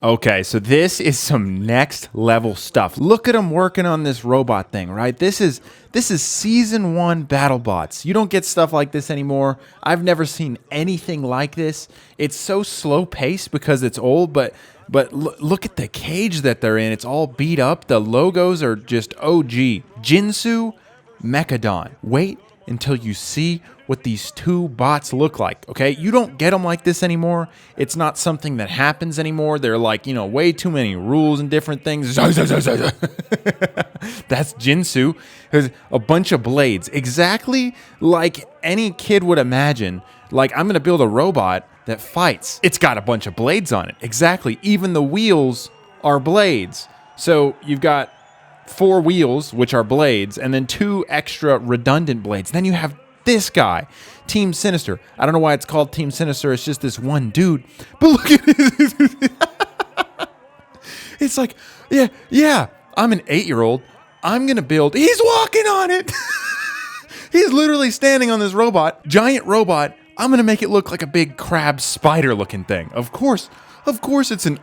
Okay, so this is some next level stuff. Look at them working on this robot thing, right? This is season 1 Battlebots. You don't get stuff like this anymore. I've never seen anything like this. It's so slow paced because it's old, but look at the cage that they're in. It's all beat up. The logos are just OG. Jinsu, Mechadon. Wait until you see what these two bots look like, okay? You don't get them like this anymore. It's not something that happens anymore. They're like, way too many rules and different things. That's Jinsu. There's a bunch of blades, exactly like any kid would imagine. Like, I'm gonna build a robot that fights. It's got a bunch of blades on it, exactly. Even the wheels are blades. So you've got 4 wheels, which are blades, and then 2 extra redundant blades. Then you have this guy, Team Sinister. I don't know why it's called Team Sinister. It's just this one dude. But look at it. It's like, yeah, I'm an 8-year-old. I'm going to build. He's walking on it. He's literally standing on this robot, giant robot. I'm going to make it look like a big crab spider looking thing. Of course, it's an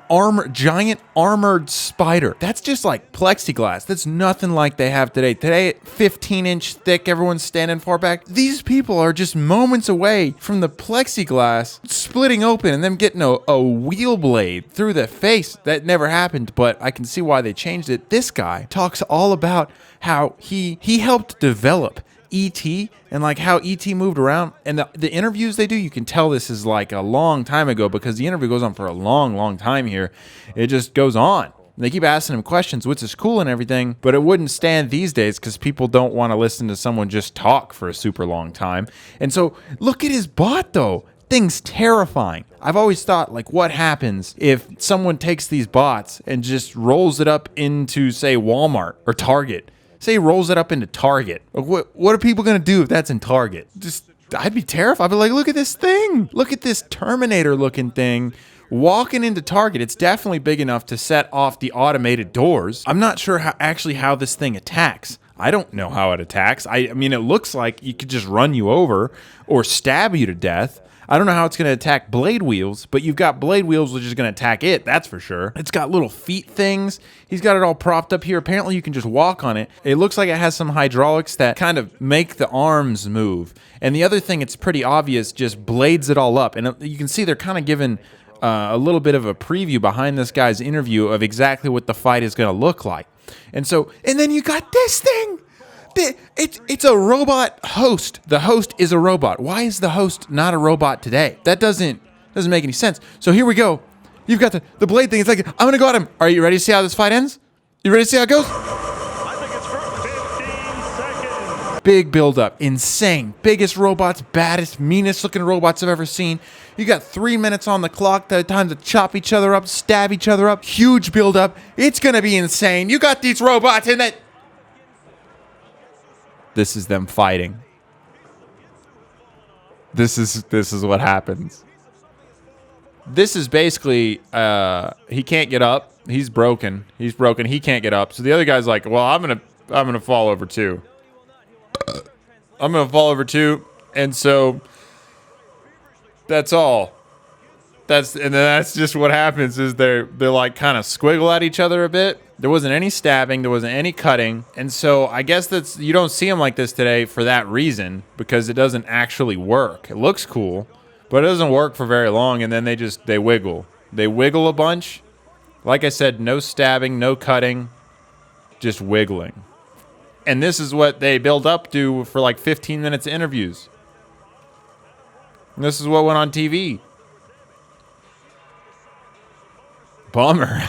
giant armored spider. That's just like plexiglass. That's nothing like they have today. Today, 15-inch thick, everyone's standing far back. These people are just moments away from the plexiglass splitting open and them getting a wheel blade through the face. That never happened, but I can see why they changed it. This guy talks all about how he helped develop E.T. and like how E.T. moved around, and the interviews they do, you can tell this is like a long time ago because the interview goes on for a long time here. It just goes on. They keep asking him questions, which is cool and everything, but it wouldn't stand these days because people don't want to listen to someone just talk for a super long time. And so look at his bot though. Thing's terrifying. I've always thought, like, what happens if someone takes these bots and just rolls it up into, say, Walmart or Target? Say he rolls it up into Target. What are people going to do if that's in Target? I'd be terrified. I'd be like, look at this thing. Look at this Terminator-looking thing walking into Target. It's definitely big enough to set off the automated doors. I'm not sure how this thing attacks. I don't know how it attacks. I mean, it looks like it could just run you over or stab you to death. I don't know how it's going to attack blade wheels, but you've got blade wheels which is going to attack it, that's for sure. It's got little feet things. He's got it all propped up here. Apparently you can just walk on it. It looks like it has some hydraulics that kind of make the arms move. And the other thing, it's pretty obvious, just blades it all up. And you can see they're kind of giving a little bit of a preview behind this guy's interview of exactly what the fight is going to look like. And then you got this thing. It's a robot host. The host is a robot. Why is the host not a robot today? That doesn't make any sense. So here we go. You've got the blade thing. It's like, I'm going to go at him. Are you ready to see how this fight ends? You ready to see how it goes? I think it's for 15 seconds. Big build-up. Insane. Biggest robots, baddest, meanest-looking robots I've ever seen. You got 3 minutes on the clock. The time to chop each other up, stab each other up. Huge build-up. It's going to be insane. You got these robots in that... This is them fighting. This is what happens. This is basically he can't get up. He's broken. He can't get up. So the other guy's like, "Well, I'm gonna fall over too. I'm gonna fall over too." And so that's all. That's just what happens is they're like kind of squiggle at each other a bit. There wasn't any stabbing, there wasn't any cutting, and so I guess you don't see them like this today for that reason, because it doesn't actually work. It looks cool, but it doesn't work for very long, and then they wiggle. They wiggle a bunch. Like I said, no stabbing, no cutting, just wiggling. And this is what they build up to for like 15 minutes of interviews. And this is what went on TV. Bummer.